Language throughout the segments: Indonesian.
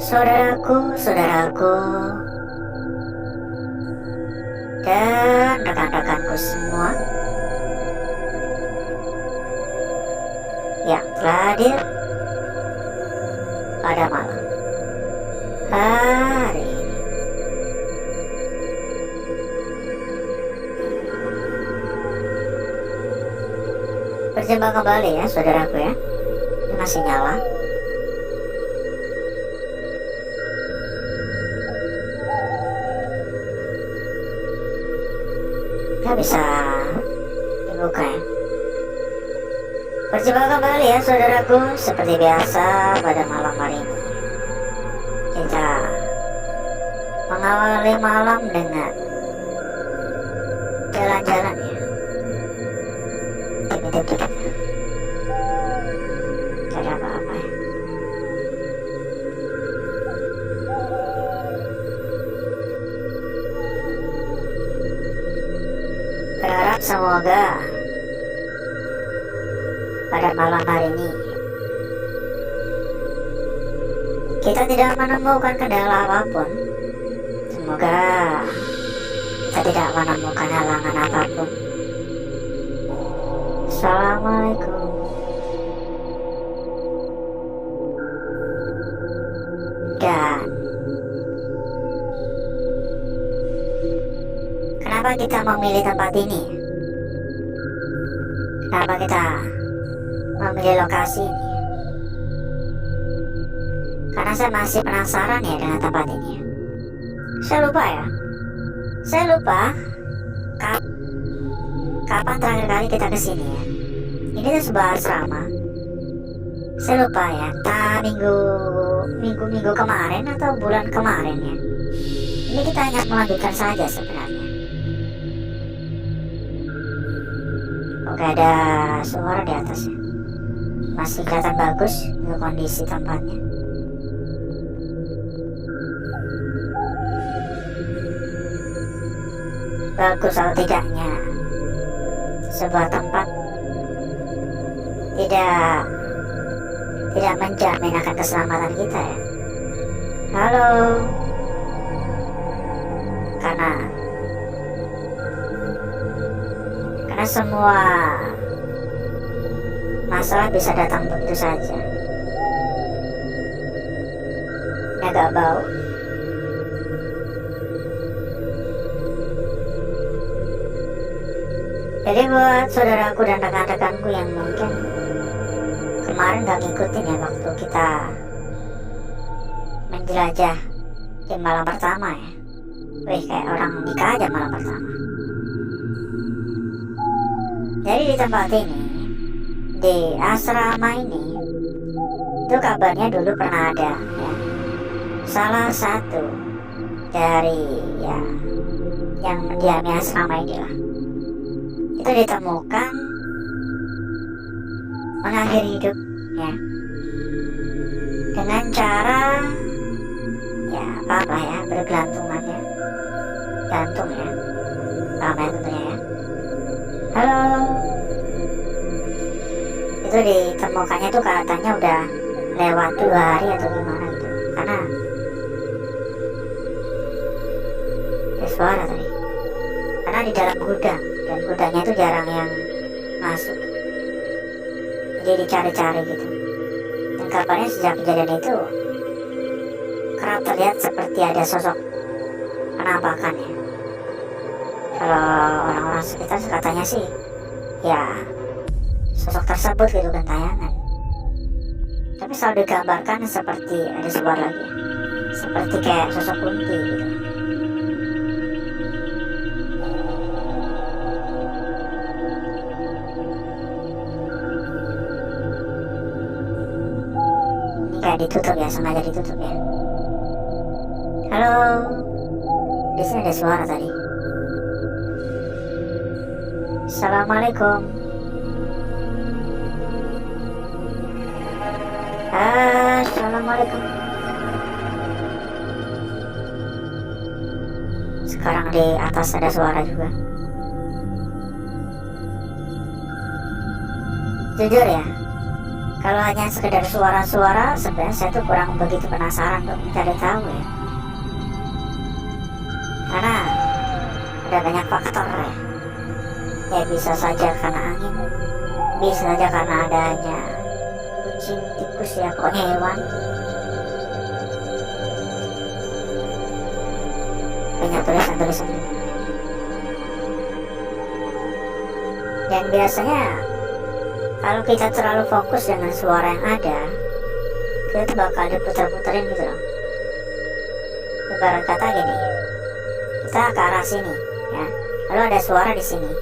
Saudaraku, dan rekan-rekanku semua yang telah hadir pada malam hari ini. Berjumpa kembali ya saudaraku ya. Ini masih nyala. Gak bisa dibuka ya. Berjumpa kembali ya saudaraku. Seperti biasa pada malam hari ini kita mengawali malam dengan jalan-jalan ya. Dikit-dikit. Gak ada apa-apa ya. Berharap semoga pada malam hari ini kita tidak menemukan kendala apapun. Semoga kita tidak menemukan halangan apapun. Assalamualaikum. Dan kenapa kita memilih tempat ini? Kenapa kita memilih lokasi ini? Karena saya masih penasaran ya dengan tempat ini. Saya lupa kapan terakhir kali kita kesini ya. Ini tuh sebuah asrama. Saya lupa ya, entah minggu kemarin atau bulan kemarin ya. Ini kita hanya melanjutkan saja sebenarnya. Oke, ada suara di atas ya. Masih kelihatan bagus untuk kondisi tempatnya. Bagus atau tidaknya sebuah tempat tidak menjamin akan keselamatan kita ya. Halo. Karena semua masalah bisa datang begitu saja. Ini agak bau. Jadi buat saudaraku dan rekan-rekanku yang mungkin kemarin gak ngikutin ya waktu kita menjelajah di malam pertama ya. Wih, kayak orang nikah aja malam pertama. Jadi di tempat ini, di asrama ini, itu kabarnya dulu pernah ada ya, salah satu dari ya yang mendiami asrama ini lah, itu ditemukan mengakhiri hidup ya dengan cara ya apa ya, bergelantungan ya, gantung ya, paham ya tentunya ya. Halo. Itu ditemukannya tuh katanya udah lewat 2 hari atau gimana gitu, karena ada suara tadi, karena di dalam gudang, dan gudangnya itu jarang yang masuk, jadi dicari-cari gitu. Dan kabarnya sejak kejadian itu kerap terlihat seperti ada sosok penampakan ya. Kalau orang-orang sekitar katanya sih ya sosok tersebut gitu kan tayangan, tapi selalu digambarkan seperti ada suara lagi, seperti kayak sosok kunti gitu. Ini kayak ditutup ya, sengaja ditutup ya. Halo, di sini ada suara tadi. Assalamualaikum. Assalamualaikum. Sekarang di atas ada suara juga. Jujur ya, Kalau hanya sekedar suara-suara, sebenarnya saya tuh kurang begitu penasaran untuk mencari tahu ya. Karena ada banyak faktor ya. Ya bisa saja karena angin, bisa saja karena adanya kucing, tikus ya, pokoknya hewan. Banyak tulisan-tulisan ini. Dan biasanya kalau kita terlalu fokus dengan suara yang ada, kita tuh bakal diputer-puterin gitu loh. Ibarat kata gini, kita ke arah sini ya, lalu ada suara di sini.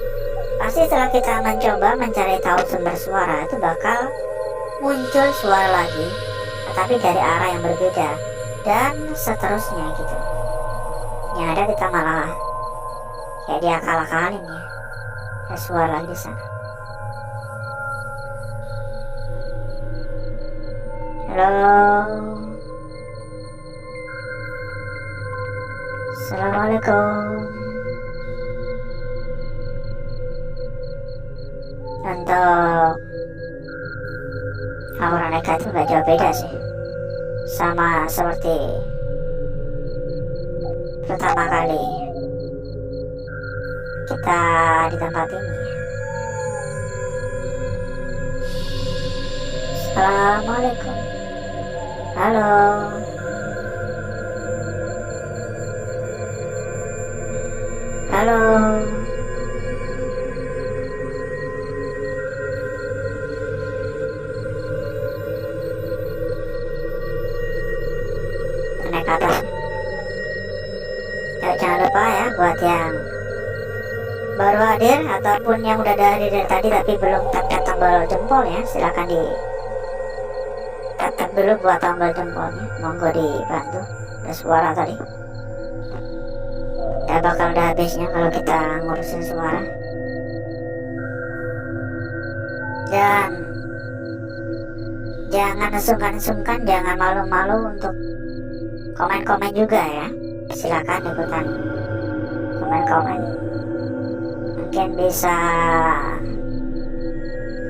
Pasti setelah kita mencoba mencari tahu sumber suara, itu bakal muncul suara lagi, tetapi dari arah yang berbeda, dan seterusnya gitu. Yang ada kita malah kayak diakal-akalin ya, ada suara lagi di sana. Halo, Assalamualaikum. Untuk aura negatif gak jauh beda sih, sama seperti pertama kali kita di tempat ini. Assalamualaikum. Halo. Halo. Naik ke atas. Ya, jangan lupa ya buat yang baru hadir ataupun yang udah dari tadi tapi belum tap tombol jempol ya, silakan di tap dulu buat tombol jempolnya, monggo dibantu. Ada suara tadi ya, bakal udah habisnya kalau kita ngurusin suara. Dan jangan sungkan-sungkan, jangan malu-malu untuk komen-komen juga ya, silakan ikutan komen-komen, mungkin bisa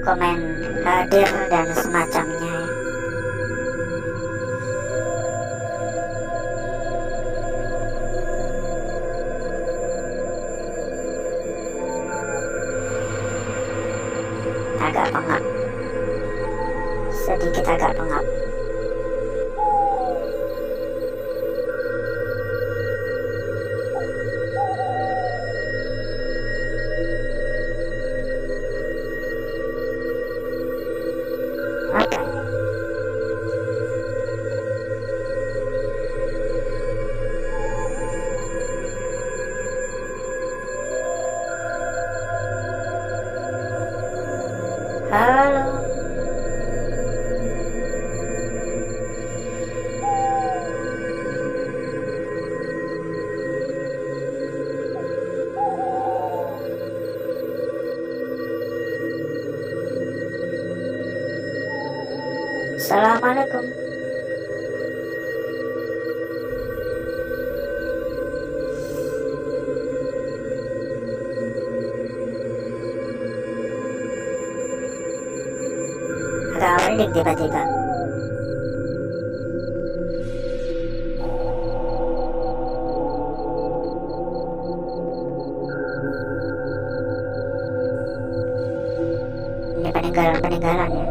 komen hadir dan semacamnya ya. Agak pengap, sedikit agak pengap. Oke. Halo. Assalamualaikum. Agak merinding tiba-tiba. Ini peninggalan-peninggalan ya.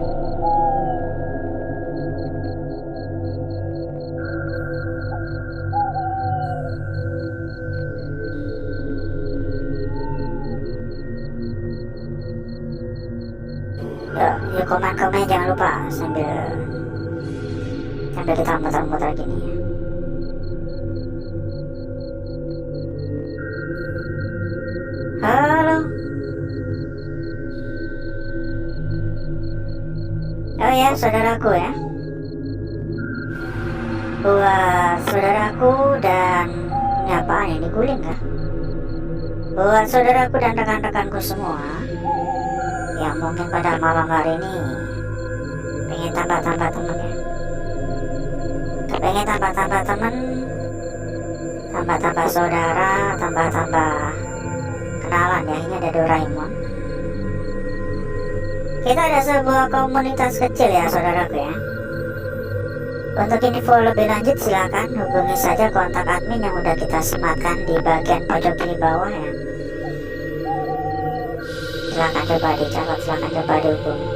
Ya komen-komen jangan lupa sambil kita muter-muter gini ya. Halo. Oh ya, saudaraku ya, buat saudaraku dan ini apaan ini, guling kah? Buat saudaraku dan rekan-rekanku semua yang mungkin pada malam hari ini pengen tambah-tambah temen ya, pengen tambah-tambah temen, tambah-tambah saudara, tambah-tambah kenalan ya. Ini ada Doraemon. Kita ada sebuah komunitas kecil ya saudaraku ya. Untuk info lebih lanjut silakan hubungi saja kontak admin yang udah kita sematkan di bagian pojok kiri bawah ya. Silakan coba dicatat, silakan coba dihubungi.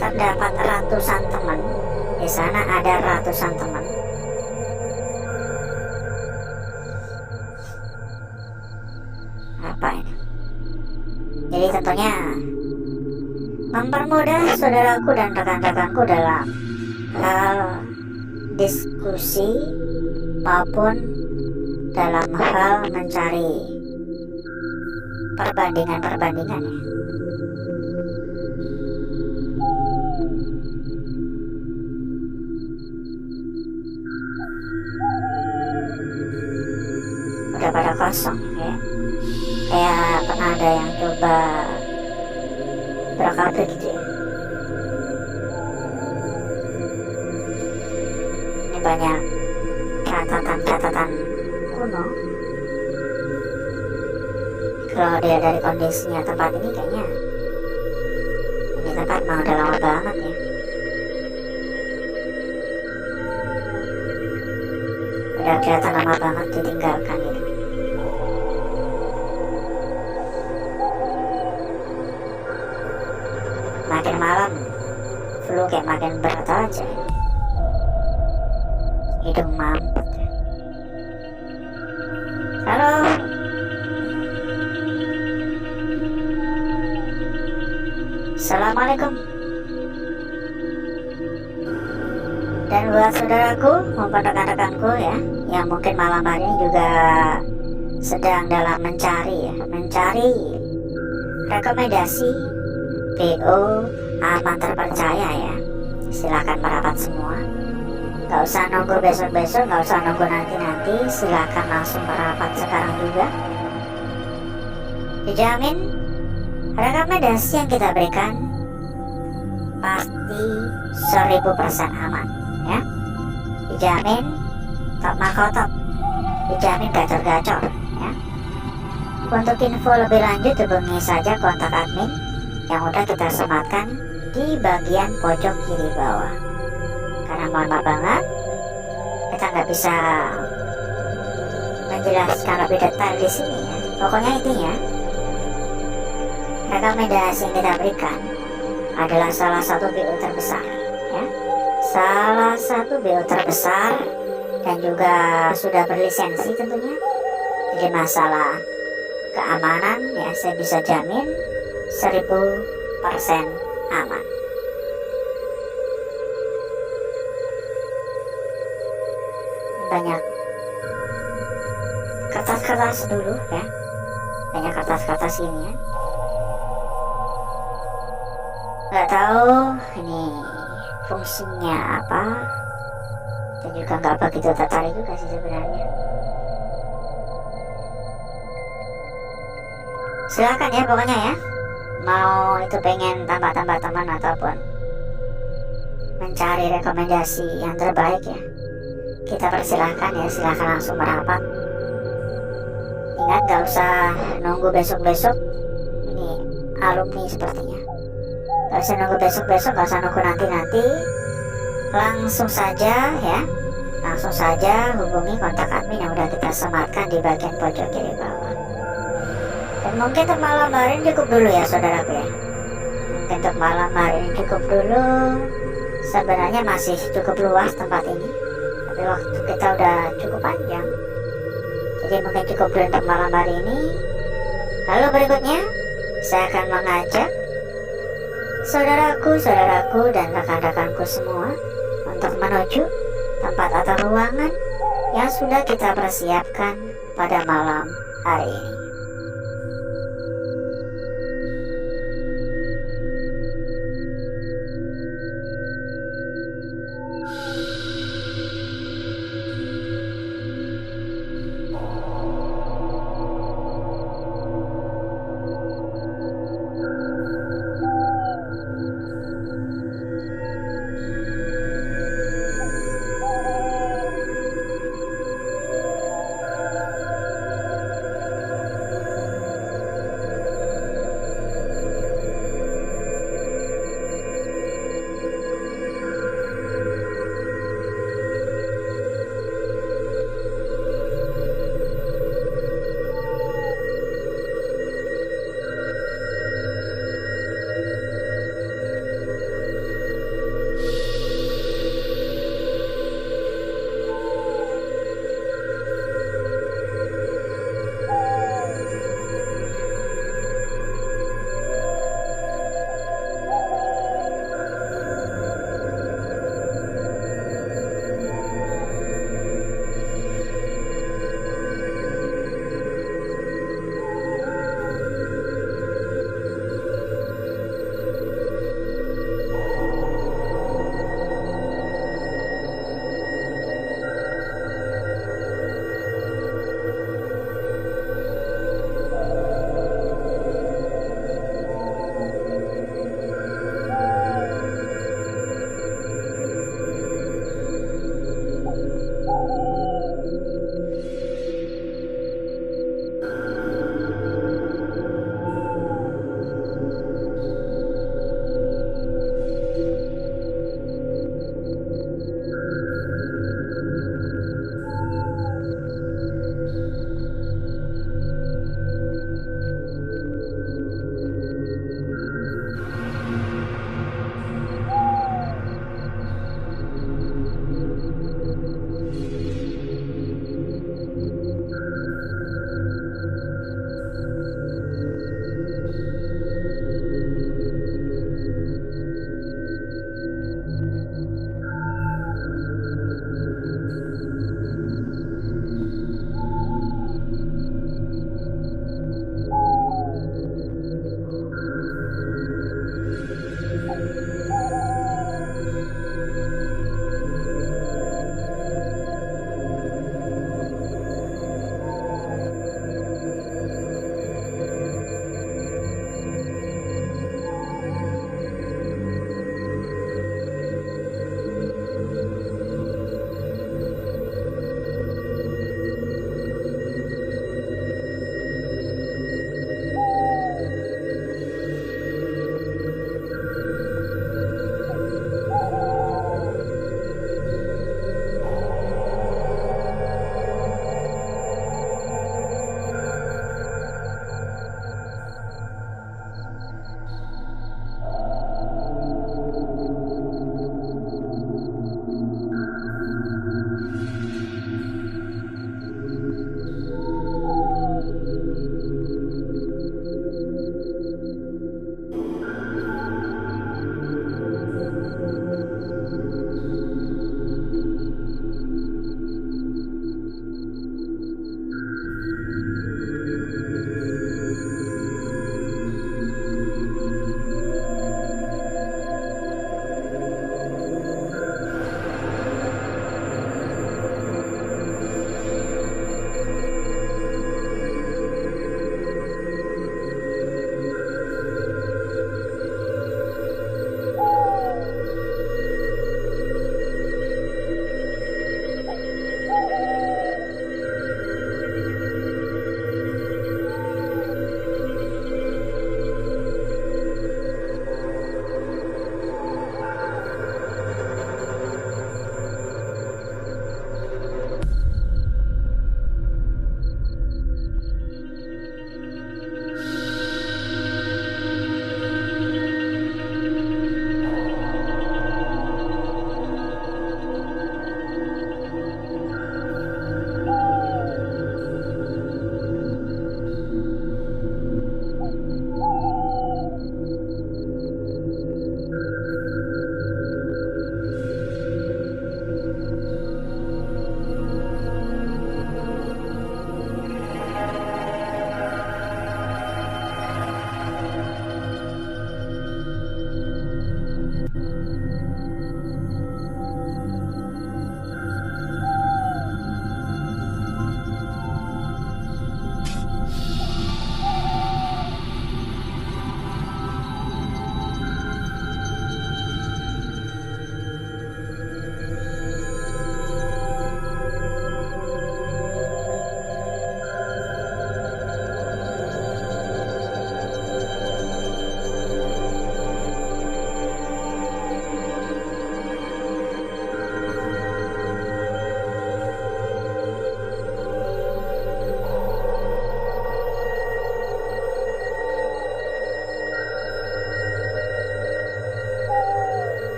Terdapat ratusan teman di sana, ada ratusan teman. Apa ini? Jadi tentunya mempermudah saudaraku dan rekan-rekanku dalam hal diskusi maupun dalam hal mencari perbandingan-perbandingan ya. Udah pada kosong ya. Kayak pernah ada yang coba berkabut gitu ya. Ini banyak catatan-catatan kuno. Kalau dia dari kondisinya tempat ini kayaknya ini tempat mau udah lama banget ya. Udah kelihatan lama banget ditinggalkan gitu. Makin malam flu kayak makin berat aja. Hidung mampet. Halo. Assalamualaikum. Dan buat saudaraku maupun rekan-rekanku ya, yang mungkin malam hari ini juga sedang dalam mencari rekomendasi PO aman terpercaya ya, silakan merapat semua. Gak usah nunggu besok-besok, gak usah nunggu nanti-nanti, silakan langsung merapat sekarang juga. Dijamin rekomendasi yang kita berikan pasti 1000% aman ya. Dijamin top makotop, dijamin gacor-gacor ya. Untuk info lebih lanjut hubungi saja kontak admin yang udah kita sematkan di bagian pojok kiri bawah. Karena mohon maaf banget, kita nggak bisa menjelaskan lebih detail di sini ya. Pokoknya intinya rekomendasi yang kita berikan adalah salah satu BO terbesar ya. Salah satu BO terbesar dan juga sudah berlisensi tentunya. Jadi masalah keamanan ya saya bisa jamin 1000% aman. Banyak kertas-kertas dulu ya, banyak kertas-kertas ini ya. Nggak tahu ini fungsinya apa, dan juga nggak begitu tertarik juga sih sebenarnya. Silakan ya pokoknya ya, mau itu pengen tambah-tambah teman ataupun mencari rekomendasi yang terbaik ya, kita persilahkan ya, silahkan langsung merapat. Ingat gak usah nunggu besok-besok, ini alumni sepertinya. Gak usah nunggu besok-besok, gak usah nunggu nanti-nanti, langsung saja ya, langsung saja hubungi kontak admin yang udah kita sematkan di bagian pojok kiri bawah. Dan mungkin untuk malam hari ini cukup dulu ya saudaraku ya. Mungkin untuk malam hari ini cukup dulu. Sebenarnya masih cukup luas tempat ini, tapi waktu kita udah cukup panjang. Jadi mungkin cukup dulu untuk malam hari ini. Lalu berikutnya saya akan mengajak saudaraku dan rekan-rekanku semua untuk menuju tempat atau ruangan yang sudah kita persiapkan pada malam hari ini.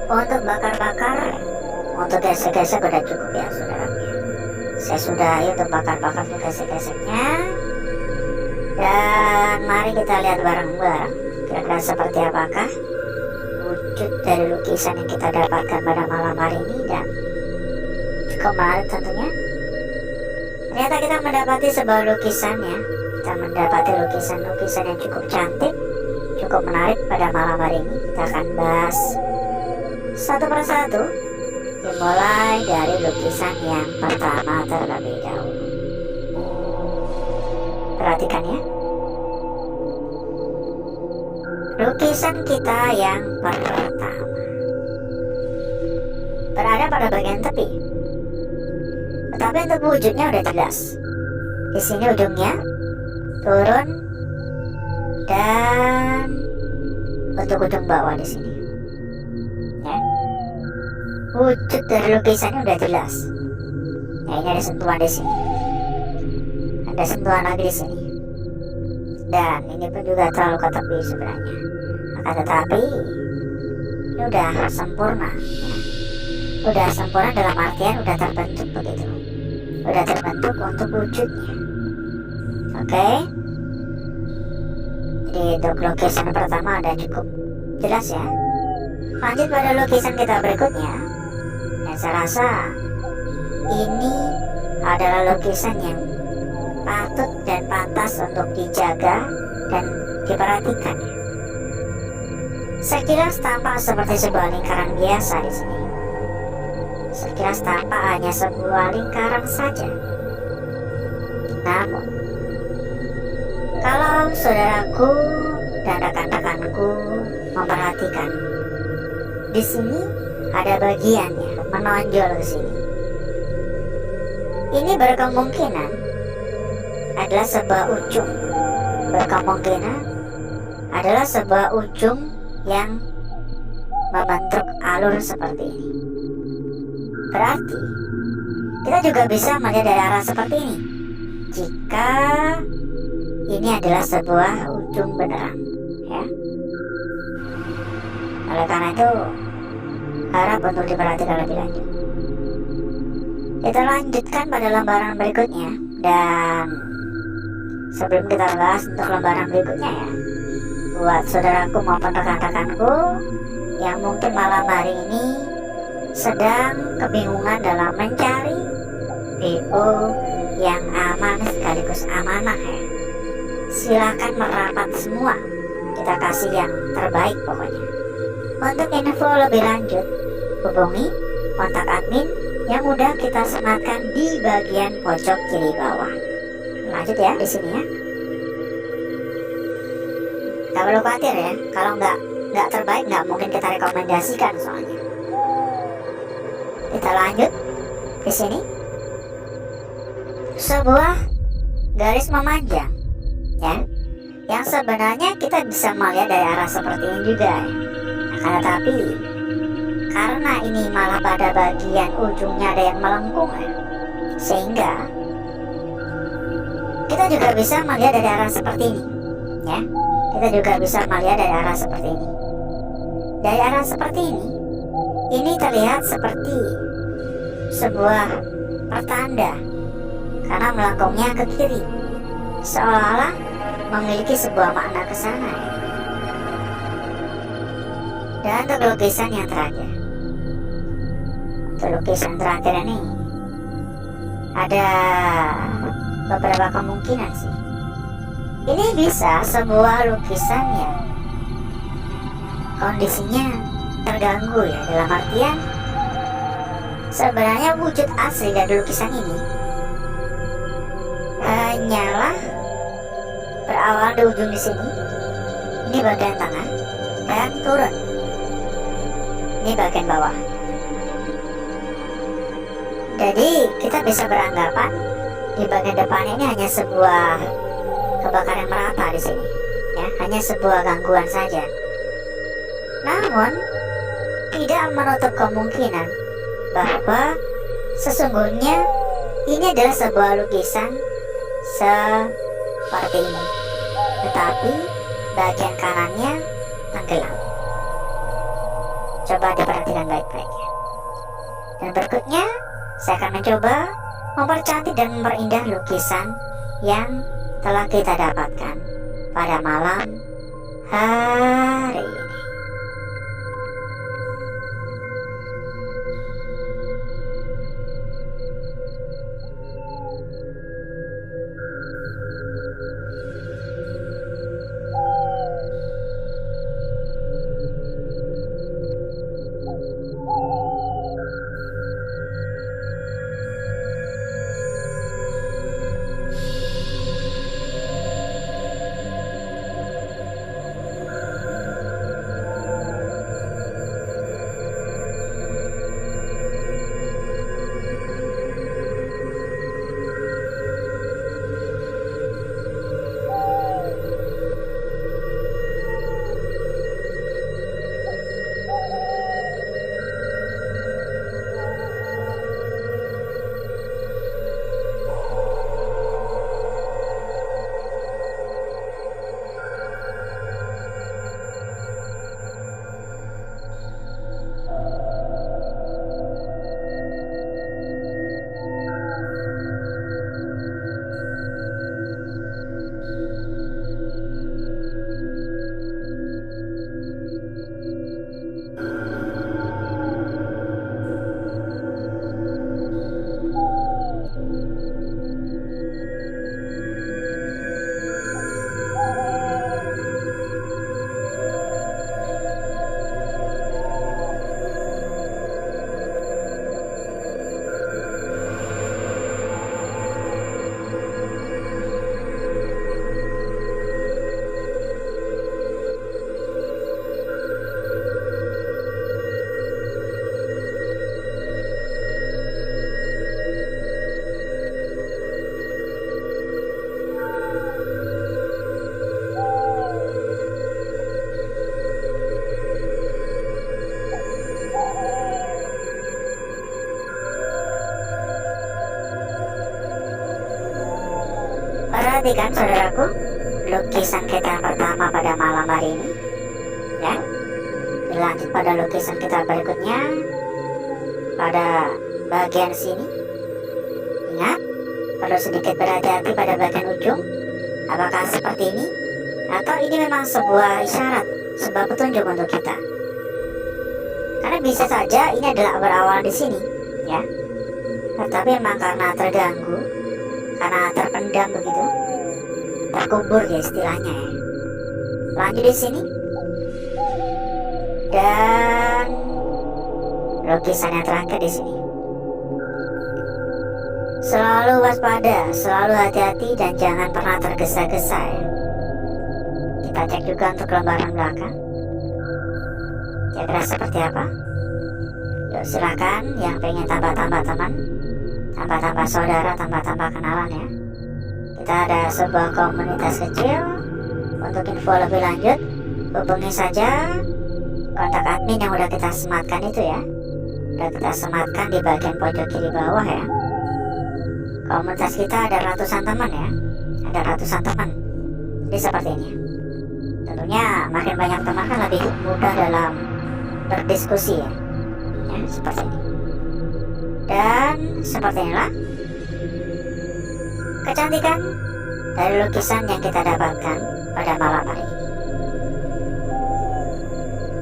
Untuk bakar-bakar, untuk gesek-gesek udah cukup ya saudara. Saya sudahi untuk bakar-bakar untuk gesek-geseknya. Dan mari kita lihat bareng-bareng kira-kira seperti apakah wujud dari lukisan yang kita dapatkan pada malam hari ini. Dan cukup menarik tentunya. Ternyata kita mendapati sebuah lukisan ya. Kita mendapati lukisan-lukisan yang cukup cantik, cukup menarik pada malam hari ini. Kita akan bahas satu persatu, dimulai dari lukisan yang pertama terlebih dahulu. Perhatikan ya. Lukisan kita yang pertama berada pada bagian tepi, tetapi untuk wujudnya udah jelas. Di sini ujungnya turun dan untuk ujung bawah di sini. Ya. Wujud dari lukisannya udah jelas. Nah, ini ada sentuhan di sini. Ada sentuhan lagi di sini. Dan ini pun juga terlalu ke tepi sebenarnya. Akan tetapi ini udah sempurna. Ya. Udah sempurna dalam artian udah terbentuk begitu. Udah terbentuk untuk wujudnya. Oke. Jadi untuk lukisan pertama ada cukup jelas ya. Lanjut pada lukisan kita berikutnya. Dan saya rasa ini adalah lukisan yang patut dan pantas untuk dijaga dan diperhatikan. Sekilas tampak seperti sebuah lingkaran biasa di sini. Sekilas tampak hanya sebuah lingkaran saja. Namun, kalau saudaraku dan rekan-rekanku memperhatikan, di sini ada bagiannya menonjol ke sini. Ini berkemungkinan adalah sebuah ujung. Berkemungkinan adalah sebuah ujung yang membentuk alur seperti ini. Berarti kita juga bisa melihat dari arah seperti ini. Jika ini adalah sebuah ujung beneran, ya. Oleh karena itu, harap untuk diperhatikan lebih lanjut. Kita lanjutkan pada lembaran berikutnya. Dan sebelum kita bahas untuk lembaran berikutnya ya, buat saudaraku maupun rekan-rekanku yang mungkin malam hari ini sedang kebingungan dalam mencari BO yang aman sekaligus amanah ya, silakan merapat semua. Kita kasih yang terbaik pokoknya. Untuk info lebih lanjut, hubungi kontak admin yang mudah kita sematkan di bagian pojok kiri bawah. Lanjut ya di sini ya. Gak perlu khawatir ya, kalau nggak terbaik nggak mungkin kita rekomendasikan soalnya. Kita lanjut di sini. Sebuah garis memanjang ya, yang sebenarnya kita bisa melihat dari arah seperti ini juga ya. Akan tetapi karena ini malah pada bagian ujungnya ada yang melengkung ya, sehingga kita juga bisa melihat dari arah seperti ini ya. Kita juga bisa melihat dari arah seperti ini. Dari arah seperti ini terlihat seperti sebuah pertanda karena melengkungnya ke kiri, seolah-olah memiliki sebuah makna ke sana ya. Dan untuk lukisan yang terakhir, untuk lukisan terakhir ini ada beberapa kemungkinan sih. Ini bisa sebuah lukisan yang kondisinya terganggu ya, dalam artian sebenarnya wujud asli dari lukisan ini hanyalah berawal di ujung di sini. Ini bagian tengah dan turun. Ini bagian bawah. Jadi kita bisa beranggapan di bagian depan ini hanya sebuah kebakaran merata di sini, ya, hanya sebuah gangguan saja. Namun tidak menutup kemungkinan bahwa sesungguhnya ini adalah sebuah lukisan seperti ini, tetapi bagian kanannya tenggelam. Coba diperhatikan baik-baik ya. Dan berikutnya saya akan mencoba mempercantik dan memperindah lukisan yang telah kita dapatkan pada malam hari ini. Perhatikan saudaraku, lukisan kita yang pertama pada malam hari ini ya. Dilanjut pada lukisan kita berikutnya pada bagian sini. Ingat, perlu sedikit berhati-hati pada bagian ujung. Apakah seperti ini atau ini memang sebuah isyarat, sebuah petunjuk untuk kita? Karena bisa saja ini adalah berawal di sini ya, tetapi memang karena terganggu, karena terpendam begitu, terkubur ya istilahnya ya. Lanjut di sini dan lukisan yang terakhir di sini. Selalu waspada, selalu hati-hati dan jangan pernah tergesa-gesa ya. Kita cek juga untuk lembaran belakang. Kira-kira seperti apa? Yuk silakan yang pengen tambah-tambah teman, tambah-tambah saudara, tambah-tambah kenalan ya. Kita ada sebuah komunitas kecil. Untuk info lebih lanjut hubungi saja kontak admin yang udah kita sematkan itu ya. Udah kita sematkan di bagian pojok kiri bawah ya. Komunitas kita ada ratusan teman ya. Ada ratusan teman. Jadi seperti ini. Tentunya makin banyak teman kan lebih mudah dalam berdiskusi ya. Ya seperti ini. Dan seperti inilah kecantikan dari lukisan yang kita dapatkan pada malam hari ini.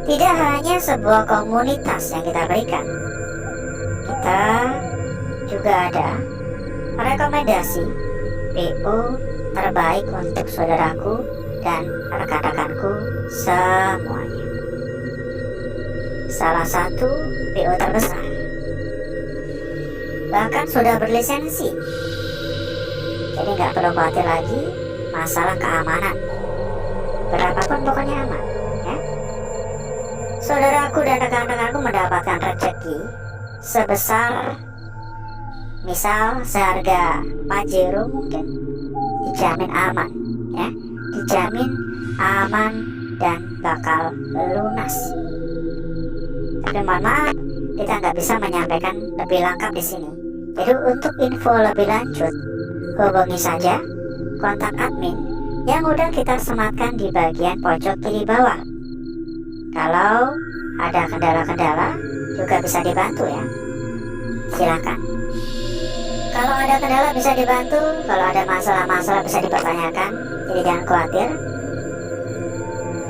Tidak hanya sebuah komunitas yang kita berikan, kita juga ada rekomendasi PO terbaik untuk saudaraku dan rekan-rekanku semuanya. Salah satu PO terbesar, bahkan sudah berlisensi. Jadi nggak perlu khawatir lagi masalah keamanan. Berapapun pokoknya aman ya. Saudaraku dan rekan-rekanku mendapatkan rezeki sebesar misal seharga Pajero mungkin dijamin aman ya, dijamin aman dan bakal lunas. Tapi mohon maaf, kita nggak bisa menyampaikan lebih lengkap di sini. Jadi untuk info lebih lanjut hubungi saja kontak admin yang udah kita sematkan di bagian pojok kiri bawah. Kalau ada kendala-kendala juga bisa dibantu ya. Silakan. Kalau ada kendala bisa dibantu, kalau ada masalah-masalah bisa dipertanyakan. Jadi jangan khawatir.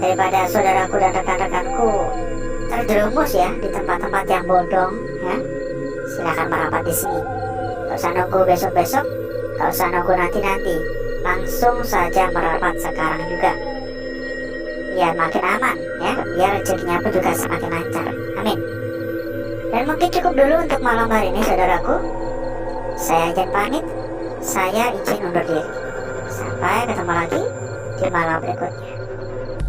Daripada saudaraku dan rekan-rekanku terjerumus ya di tempat-tempat yang bodong ya, silakan merapat di sini. Gak usah nunggu besok-besok, gak usah nunggu nanti-nanti, langsung saja merapat sekarang juga. Biar makin aman ya, biar rezekinya pun juga semakin lancar. Amin. Dan mungkin cukup dulu untuk malam hari ini saudaraku. Saya izin pamit, saya izin undur diri. Sampai ketemu lagi di malam berikutnya.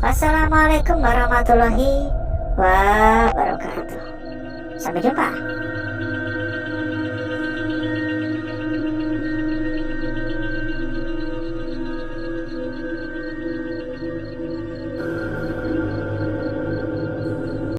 Wassalamualaikum warahmatullahi wabarakatuh. Sampai jumpa.